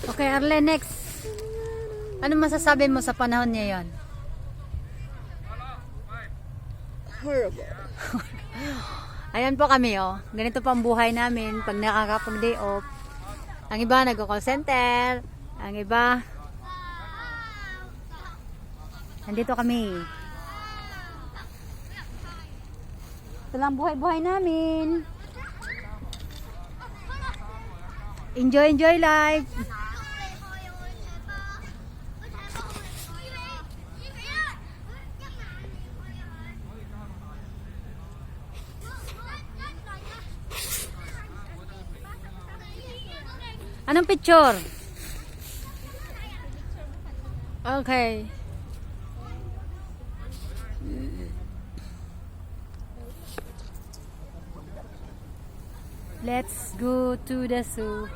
Okay, Arlen, next. Ano masasabi mo sa panahon ngayon? Horrible. Ayan po kami, oh. Ganito pa ang buhay namin pag nakakapag-day off. Ang iba nag-call center. Ang iba nandito kami. Ito lang buhay-buhay namin. Enjoy life. Anong picture? Okay. Let's go to the zoo.